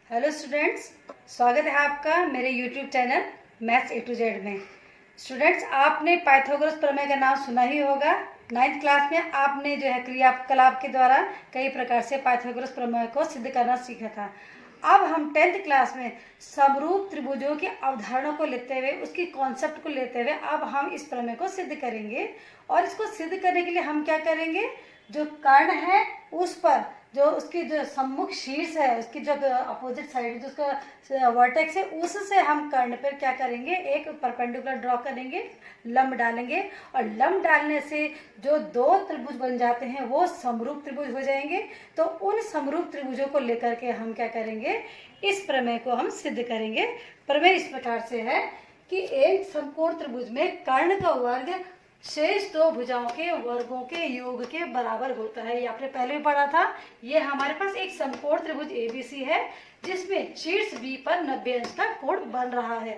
Hello students, स्वागत है आपका मेरे YouTube channel maths A to Z में। स्टूडेंट्स, आपने पाइथागोरस प्रमेय का नाम सुना ही होगा। 9th क्लास में आपने जो है क्रियाकलाप के द्वारा कई प्रकार से पाइथागोरस प्रमेय को सिद्ध करना सीखा था। अब हम 10th क्लास में समरूप त्रिभुजों की अवधारणा को लेते हुए, उसकी कॉन्सेप्ट को लेते हुए अब हम इस प्रमेय को सिद्ध करेंगे। और इसको सिद्ध करने के लिए हम क्या करेंगे, जो कर्ण है उस पर जो उसकी जो सम्मुख शीर्ष है, उसकी जो अपोजिट साइड जो उसका वर्टेक्स है, उससे हम कर्ण पर क्या करेंगे, एक परपेंडिकुलर ड्रॉ करेंगे, लंब डालेंगे। और लंब डालने से जो दो त्रिभुज बन जाते हैं वो समरूप त्रिभुज हो जाएंगे। तो उन समरूप त्रिभुजों को लेकर के हम क्या करेंगे, इस प्रमेय को हम सिद्ध करेंगे। प्रमेय इस प्रकार से है कि एक समकोण त्रिभुज में कर्ण का वर्ग शेष दो भुजाओं के वर्गों के योग के बराबर होता है। ये आपने पहले भी पढ़ा था। ये हमारे पास एक समकोण त्रिभुज एबीसी है जिसमें शीर्ष बी पर 90 अंश का कोण बन रहा है।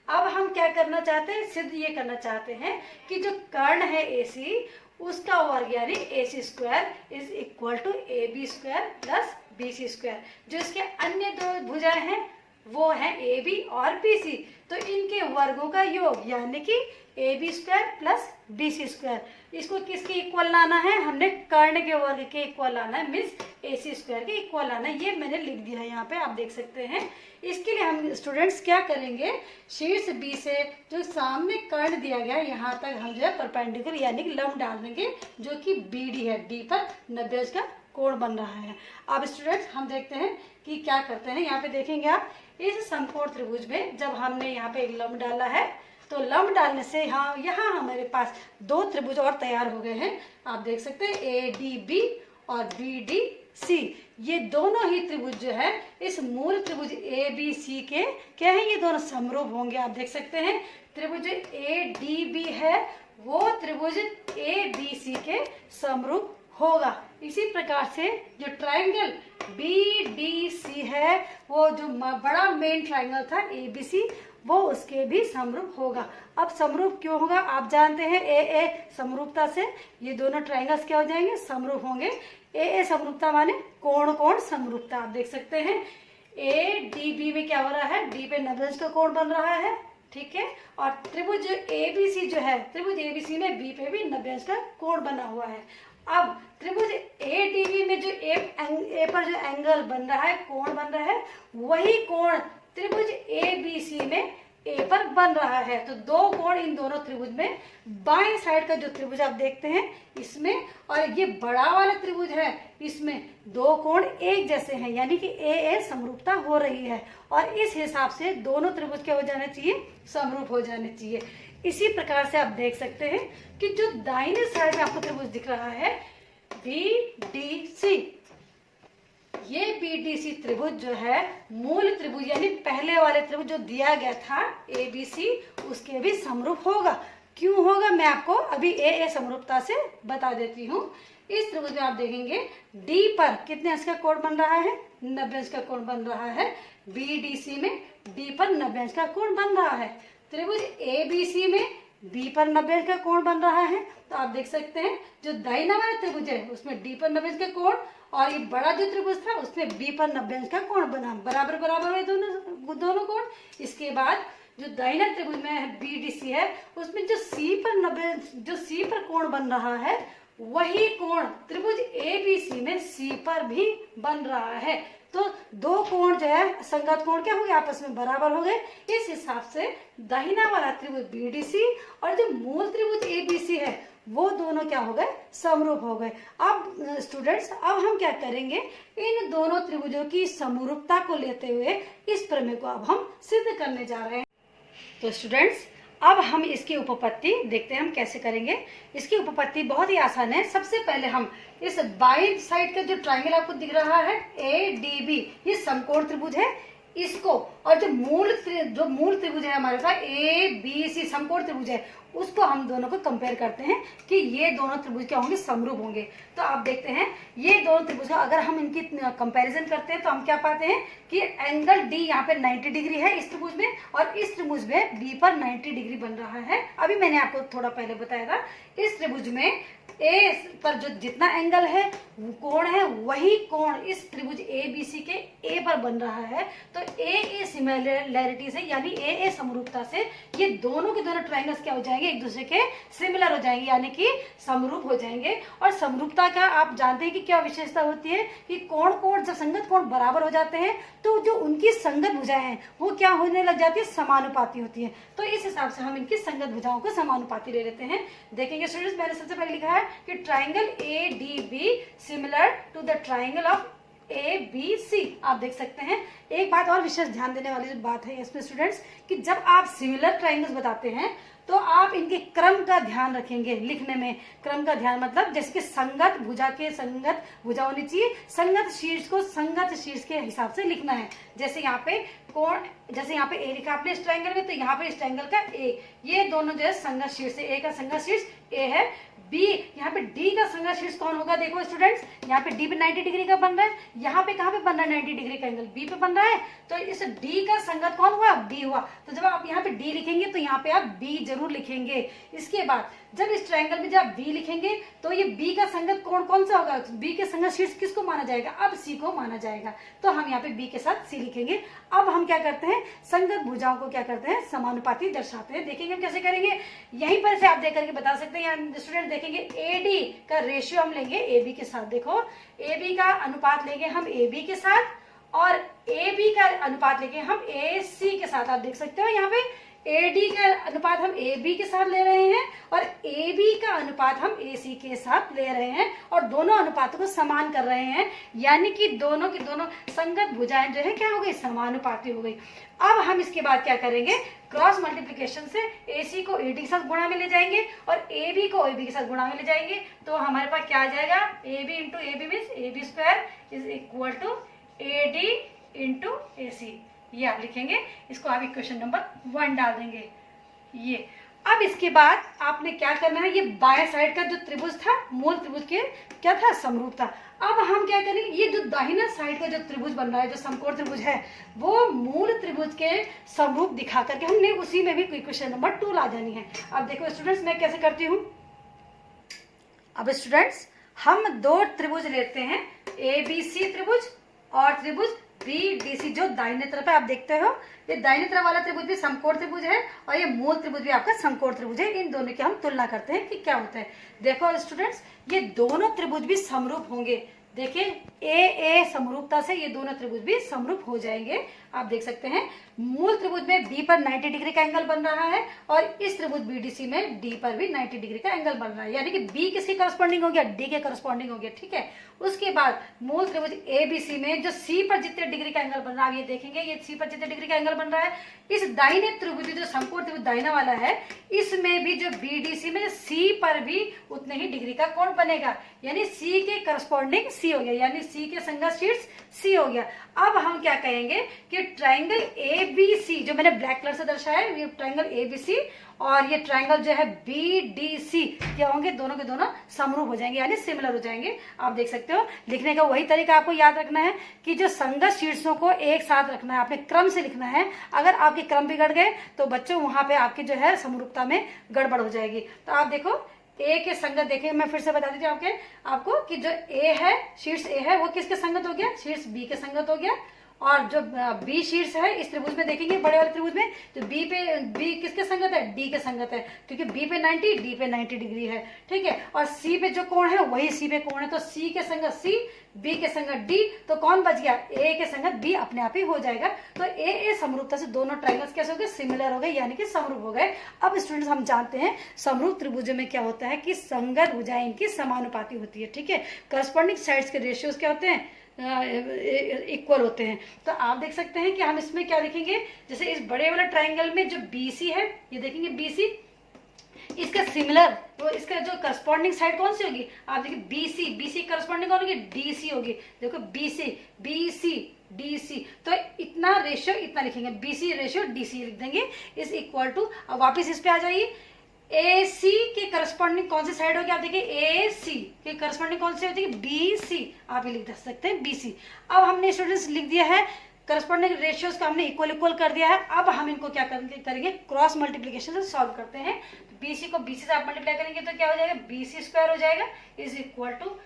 अब हम क्या करना चाहते हैं, सिद्ध ये करना चाहते हैं कि जो कर्ण है एसी, उसका वर्ग यानी AC square is equal to AB square plus BC square. जो इसके अन्य दो भुजाएं हैं वो है AB और BC, तो इनके वर्गों का योग यानी कि AB square plus BC square. इसको किसके इक्वल लाना है, हमने कर्ण के वर्ग के इक्वल लाना है, मीन्स AC स्क्वायर के इक्वल लाना है। ये मैंने लिख दिया है यहाँ पे, आप देख सकते हैं। इसके लिए हम स्टूडेंट्स क्या करेंगे, शीर्ष B से जो सामने कर्ण दिया गया है यहाँ तक हम जो है परपेंडिकुलर यानी कि लंब डाल देंगे, जो कि BD है, D पर 90 अंश का कोण बन रहा है। अब स्टूडेंट्स हम देखते हैं कि क्या करते हैं। यहाँ पे देखेंगे आप, इस समकोण त्रिभुज में जब हमने यहाँ पे एक लंब डाला है तो लंब डालने से यहाँ हमारे पास दो त्रिभुज और तैयार हो गए हैं। आप देख सकते हैं ADB और BDC, ये दोनों ही त्रिभुज जो है इस मूल त्रिभुज ABC के क्या है, ये दोनों समरूप होंगे। आप देख सकते हैं त्रिभुज ADB है वो त्रिभुज ABC के समरूप होगा। इसी प्रकार से जो ट्रायंगल BDC है वो जो बड़ा मेन ट्रायंगल था ABC, वो उसके भी समरूप होगा। अब समरूप क्यों होगा, आप जानते हैं AA समरूपता से ये दोनों ट्रायंगल्स क्या हो जाएंगे, समरूप होंगे। AA समरूपता माने कोण कोण समरूपता। आप देख सकते हैं ADB में क्या हो रहा है, D पे 90 अंश का कोण बन रहा है, ठीक है। और त्रिभुज ABC जो है, त्रिभुज ABC में B पे भी 90 अंश का कोण बना हुआ है। अब त्रिभुज ADB में जो A पर जो एंगल बन रहा है, कोण बन रहा है, वही कोण त्रिभुज ABC में A पर बन रहा है। तो दो कोण इन दोनों त्रिभुज में, बाएं साइड का जो त्रिभुज आप देखते हैं इसमें और ये बड़ा वाला त्रिभुज है, इसमें दो कोण एक जैसे हैं, यानी कि AA समरूपता हो रही है। और इस हिसाब से दोनों त्रिभुज क्या हो जाने चाहिए, समरूप हो जाने चाहिए। इसी प्रकार से आप देख सकते हैं कि जो दाहिने साइड में आपको त्रिभुज दिख रहा है BDC, ये BDC त्रिभुज जो है मूल त्रिभुज यानी पहले वाले त्रिभुज जो दिया गया था ABC, उसके भी समरूप होगा। क्यों होगा, मैं आपको अभी AA समरूपता से बता देती हूँ। इस त्रिभुज में आप देखेंगे D पर कितने अंश का कोण बन रहा है, 90 अंश का कोण बन रहा है। BDC में D पर 90 अंश का कोण बन रहा है। त्रिभुज ABC में B पर 90 अंश का कोण बन रहा है। तो आप देख सकते हैं जो दाहिना वाला त्रिभुज है उसमें D पर 90 अंश का कोण, और ये बड़ा जो त्रिभुज था उसमें B पर 90 अंश का कोण बना, बराबर बराबर है दोनों कोण। इसके बाद जो दाहिना त्रिभुज में BDC है उसमें जो C पर कोण बन रहा है, वही कोण त्रिभुज ABC में C पर भी बन रहा है। तो दो कोण जो है संगत कोण क्या हो गए, आपस में बराबर हो गए। इस हिसाब से दाहिना वाला त्रिभुज BDC और जो मूल त्रिभुज ABC है वो दोनों क्या हो गए, समरूप हो गए। अब स्टूडेंट्स, अब हम क्या करेंगे, इन दोनों त्रिभुजों की समरूपता को लेते हुए इस प्रमेय को अब हम सिद्ध करने जा रहे हैं। तो स्टूडेंट्स, अब हम इसकी उपपत्ति देखते हैं हम कैसे करेंगे। इसकी उपपत्ति बहुत ही आसान है। सबसे पहले हम इस बाईं साइड का जो ट्रायंगल आपको दिख रहा है ADB, ये समकोण त्रिभुज है, इसको और जो मूल त्रिभुज है हमारे पास ABC समकोण त्रिभुज है, उसको हम दोनों को कंपेयर करते हैं कि ये दोनों त्रिभुज क्या होंगे, समरूप होंगे। तो आप देखते हैं ये दोनों त्रिभुज का अगर हम इनकी कंपैरिजन करते हैं तो हम क्या पाते हैं कि एंगल डी यहाँ पे 90 डिग्री है इस त्रिभुज में, और इस त्रिभुज में बी पर 90 डिग्री बन रहा है। अभी मैंने आपको थोड़ा पहले बताया था इस त्रिभुज में ए पर जो जितना एंगल है कोण है वही कोण इस त्रिभुज ए बी सी के ए पर बन रहा है। तो ए सिमिलैरिटी से यानी ए समरूपता से ये दोनों के दोनों ट्रायंगल्स क्या हो जाएंगे, एक दूसरे के सिमिलर हो जाएंगे यानी कि समरूप हो जाएंगे। और समरूपता का आप जानते हैं कि क्या विशेषता होती है कि कोण जब संगत कोण बराबर हो जाते हैं तो जो उनकी संगत भुजाएं हैं वो क्या होने लग जाती है, समानुपाती होती है। तो इस हिसाब से हम इनकी संगत भुजाओं को समानुपाती ले लेते हैं। देखेंगे स्टूडेंट्स, मैंने सबसे पहले लिखा है कि triangle A D B similar to the triangle of A B C. आप देख सकते हैं एक बात और विशेष ध्यान देने वाली बात है इसमें स्टूडेंट्स कि जब आप सिमिलर ट्राइंगल्स बताते हैं तो आप इनके क्रम का ध्यान रखेंगे लिखने में। क्रम का ध्यान मतलब जैसे कि संगत भुजा के संगत भुजा होनी चाहिए, संगत शीर्ष को संगत शीर्ष के हिसाब से लिखना है। जैसे यहाँ पे कोण, जैसे यहाँ पे ए लिखा आपने इस ट्रायंगल में, तो यहाँ पे इस ट्रायंगल का ए, ये दोनों जो है संगत शीर्ष है। ए का संगत शीर्ष ए है, बी यहाँ पे डी का संगत शीर्ष कौन होगा, देखो स्टूडेंट्स यहाँ पे डी पे 90 डिग्री का बन रहा है, यहाँ पे कहाँ पे बन रहा है 90 डिग्री का एंगल बी पे बन रहा है। तो इस डी का संगत कौन हुआ, बी हुआ। तो जब आप यहाँ पे डी लिखेंगे तो यहाँ पे आप बी जरूर लिखेंगे। इसके बाद जब इस ट्रायंगल में जब आप बी लिखेंगे तो ये बी का संगत कोण कौन सा होगा, बी के संगत शीर्ष किसको माना जाएगा, अब सी को माना जाएगा। तो हम यहाँ पे बी के साथ सी लिखेंगे। अब हम क्या करते हैं, संगत भुजाओं को क्या करते हैं, समानुपाती दर्शाते हैं। देखेंगे हम कैसे करेंगे, यहीं पर से आप देख करके बता सकते हैं। स्टूडेंट देखेंगे ए डी का रेशियो हम लेंगे ए बी के साथ। देखो ए बी का अनुपात लेंगे हम ए बी के साथ और ए बी का अनुपात लेंगे हम ए सी के साथ। आप देख सकते हो यहाँ पे ए डी का अनुपात हम ए बी के साथ ले रहे हैं और ए बी का अनुपात हम ए सी के साथ ले रहे हैं और दोनों अनुपातों को समान कर रहे हैं, यानी कि दोनों की दोनों संगत भुजाएं जो है क्या हो गई, समानुपाती हो गई। अब हम इसके बाद क्या करेंगे, क्रॉस मल्टीप्लिकेशन से ए सी को ए डी के साथ गुणा में ले जाएंगे और ए बी को ए बी के साथ गुणा में ले जाएंगे। तो हमारे पास क्या आ जाएगा, A B into A B means A B square is equal to A D into A C. ये आप लिखेंगे, इसको आप इक्वेशन नंबर 1 डाल देंगे। ये अब इसके बाद आपने क्या करना है, ये बाएं साइड का जो त्रिभुज था मूल त्रिभुज के क्या था, समरूप था। अब हम क्या करेंगे, ये जो दाहिना साइड का जो त्रिभुज बन रहा है, जो समकोण त्रिभुज है, वो मूल त्रिभुज के समरूप दिखा करके हमने उसी में भी इक्वेशन नंबर 2 ला जानी है। अब देखो स्टूडेंट्स मैं कैसे करती हूँ। अब स्टूडेंट्स हम 2 त्रिभुज लेते हैं, ए बी सी त्रिभुज और त्रिभुज बी डी सी जो दाहिने तरफ है। आप देखते हो ये दाहिने तरफ वाला त्रिभुज भी समकोण त्रिभुज है और ये मूल त्रिभुज भी आपका समकोण त्रिभुज है। इन दोनों की हम तुलना करते हैं कि क्या होता है। देखो स्टूडेंट्स ये दोनों त्रिभुज भी समरूप होंगे। देखिए ए समरूपता से ये दोनों त्रिभुज भी समरूप हो जाएंगे। आप देख सकते हैं मूल त्रिभुज में बी पर 90 डिग्री का एंगल बन रहा है और इस त्रिभुज बीडीसी में डी पर भी 90 डिग्री का एंगल बन रहा है, यानी कि बी किसके करस्पॉन्डिंग हो गया, डी के करस्पॉन्डिंग हो गया। ठीक है, उसके बाद मूल त्रिभुज ए बी सी में जो सी पर जितने डिग्री का एंगल बन रहा है, ये देखेंगे ये सी पर जितने डिग्री का एंगल बन रहा है, इस दाहिने त्रिभुज जो समकोण त्रिभुज दाहिना वाला है इसमें भी जो बीडीसी में सी पर भी उतने ही डिग्री का कोण बनेगा, यानी सी के करस्पॉन्डिंग सी हो गया, यानी सी के संगत शीर्ष सी हो गया। अब हम क्या कहेंगे कि ट्राइंगल ए बी सी जो मैंने ब्लैक कलर से दर्शाया है, ये ट्राइंगल ए बी सी और ये ट्राइंगल जो है बी डी सी क्या होंगे, दोनों के दोनों समरूप हो जाएंगे यानी सिमिलर हो जाएंगे। आप देख सकते हो लिखने का वही तरीका आपको याद रखना है कि जो संगत शीर्षों को एक साथ रखना है, आपने क्रम से लिखना है। अगर आपके क्रम बिगड़ गए तो बच्चों वहां पे आपकी जो है समरूपता में गड़बड़ हो जाएगी। तो आप देखो ए के संगत, देखिए मैं फिर से बता देती हूँ आपको कि जो ए है, शीर्ष ए है वो किसके संगत हो गया, शीर्ष बी के संगत हो गया। और जो बी शीर्ष है इस त्रिभुज में देखेंगे बड़े वाले त्रिभुज में, तो बी किसके संगत है, डी के संगत है, क्योंकि बी पे 90 डी पे 90 डिग्री है। ठीक है, और सी पे जो कोण है वही सी पे कोण है, तो सी के संगत सी, बी के संगत डी, तो कौन बच गया, ए के संगत बी अपने आप ही हो जाएगा। तो ए समरूपता से दोनों ट्राइंगल्स कैसे हो गए, सिमिलर हो गए यानी कि समरूप हो गए। अब स्टूडेंट्स हम जानते हैं समरूप त्रिभुजों में क्या होता है कि संगत भुजाएं इनकी समानुपाती होती है। ठीक है, करस्पॉन्डिंग साइड्स के रेशियोज क्या होते हैं, इक्वल होते हैं। तो आप देख सकते हैं कि हम इसमें क्या लिखेंगे, जैसे इस बड़े वाले ट्राइंगल में जो BC है, ये देखेंगे BC इसका सिमिलर, तो इसका जो करस्पॉन्डिंग साइड कौन सी होगी, आप देखिए BC करस्पॉन्डिंग कौन होगी, DC होगी। देखो BC DC, तो इतना रेशियो इतना लिखेंगे, BC रेशियो DC लिख देंगे इज इक्वल टू। अब वापिस इस पे आ जाइए, AC के करस्पॉन्डिंग कौन सी साइड होगी, आप देखिए AC के करस्पॉन्डिंग कौन सी होती है, BC, आप ये लिख सकते हैं BC। अब हमने स्टूडेंट्स लिख दिया है करस्पॉन्डिंग रेशियोज का, हमने इक्वल इक्वल कर दिया है। अब हम इनको क्या करेंगे, क्रॉस मल्टीप्लीकेशन से सॉल्व करते हैं। तो BC को BC से आप मल्टीप्लाई करेंगे तो क्या हो जाएगा, BC स्क्वायर हो जाएगा is equal to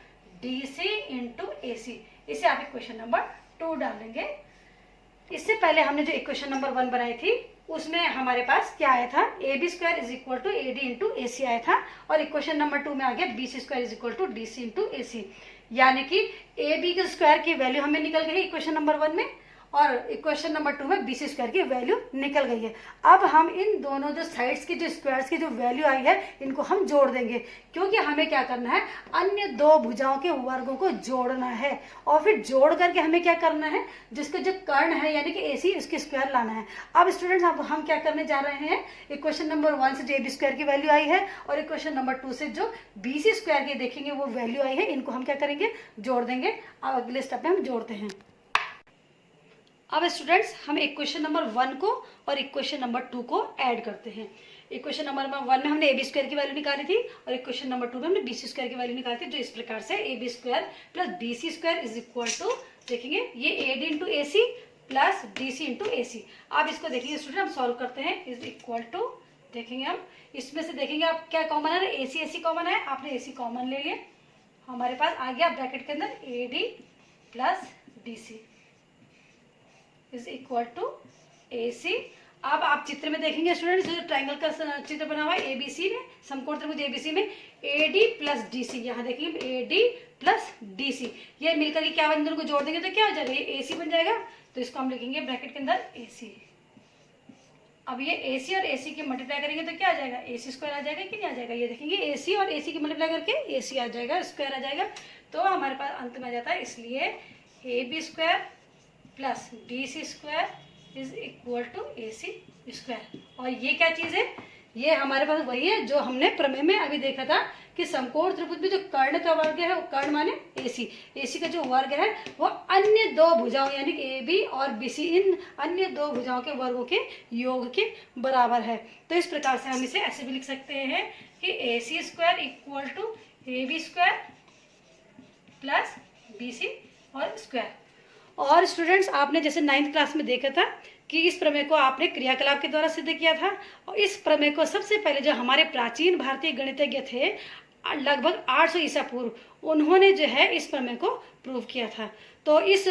DC into AC। इसे आप इक्वेशन नंबर 2 डालेंगे। इससे पहले हमने जो इक्वेशन नंबर 1 बनाई थी उसमें हमारे पास क्या आया था, AB square is equal to AD into AC आया था, और इक्वेशन नंबर 2 में आ गया BC square is equal to DC into AC। यानी कि AB के स्क्वायर की वैल्यू हमें निकल गई इक्वेशन नंबर 1 में, और इक्वेशन नंबर 2 में BC स्क्वायर की वैल्यू निकल गई है। अब हम इन दोनों जो साइड्स की जो स्क्वायर्स की जो वैल्यू आई है इनको हम जोड़ देंगे, क्योंकि हमें क्या करना है, अन्य दो भुजाओं के वर्गों को जोड़ना है, और फिर जोड़ करके हमें क्या करना है, जिसका जो कर्ण है यानी कि AC उसकी स्क्वायर लाना है। अब स्टूडेंट्स अब हम क्या करने जा रहे हैं, इक्वेशन नंबर 1 से जो AB स्क्वायर की वैल्यू आई है और इक्वेशन नंबर 2 से जो BC स्क्वायर की देखेंगे वो वैल्यू आई है, इनको हम क्या करेंगे, जोड़ देंगे। अब अगले स्टेप में हम जोड़ते हैं। अब स्टूडेंट्स हम इक्वेशन नंबर 1 को और इक्वेशन नंबर 2 को ऐड करते हैं। इक्वेशन नंबर 1 में हमने AB स्क्वायर की वैल्यू निकाली थी और इक्वेशन नंबर 2 में हमने BC स्क्वायर की वैल्यू निकाली थी, जो इस प्रकार से AB square plus BC square is equal to, देखेंगे ये AD into AC plus DC into AC। आप इसको देखेंगे स्टूडेंट, हम सॉल्व करते हैं, इज इक्वल टू, देखेंगे हम इसमें से देखेंगे आप क्या कॉमन है, AC कॉमन है, आपने AC कॉमन ले लिया, हमारे पास आ गया ब्रैकेट के अंदर AD plus DC is equal to AC। अब आप चित्र में देखेंगे स्टूडेंट्स, जो ट्रायंगल का चित्र बना हुआ है ABC में, समकोण त्रिभुज ABC में AD प्लस DC, यहाँ देखिए AD प्लस DC, ये मिलकर के क्या, इन दोनों को जोड़ देंगे तो क्या हो जाएगा, ये AC बन जाएगा। तो इसको हम लिखेंगे ब्रैकेट के अंदर AC। अब ये AC और AC के मल्टीप्लाई करेंगे तो क्या आ जाएगा, AC स्क्वायर आ जाएगा कि नहीं आ जाएगा, ये देखेंगे AC और AC की मल्टीप्लाई करके AC आ जाएगा, स्क्वायर आ जाएगा। तो हमारे पास अंत में आ जाता है, इसलिए AB square plus BC square is equal to AC square. और ये क्या चीज़ है, ये हमारे पास वही है जो हमने प्रमेय में अभी देखा था कि समकोण त्रिभुज में जो कर्ण का वर्ग है, वो कर्ण माने AC का जो वर्ग है वो अन्य दो भुजाओं यानी कि AB और BC, इन अन्य दो भुजाओं के वर्गों के योग के बराबर है। तो इस प्रकार से हम इसे ऐसे भी लिख सकते हैं कि AC square equal to AB square plus BC और स्क्वायर। और स्टूडेंट्स आपने जैसे 9th क्लास में देखा था कि इस प्रमेय को आपने क्रियाकलाप के द्वारा सिद्ध किया था, और इस प्रमेय को सबसे पहले जो हमारे प्राचीन भारतीय गणितज्ञ थे लगभग 800 ईसा पूर्व, उन्होंने जो है इस प्रमेय को प्रूव किया था। तो इस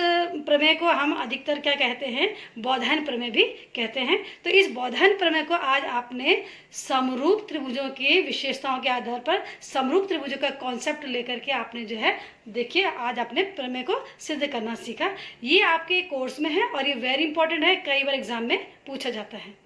प्रमेय को हम अधिकतर क्या कहते हैं, बौधायन प्रमेय भी कहते हैं। तो इस बौधायन प्रमेय को आज आपने समरूप त्रिभुजों की विशेषताओं के आधार पर समरूप त्रिभुजों का कॉन्सेप्ट लेकर के आपने जो है देखिए आज आपने प्रमेय को सिद्ध करना सीखा। ये आपके कोर्स में है और ये वेरी इंपॉर्टेंट है, कई बार एग्जाम में पूछा जाता है।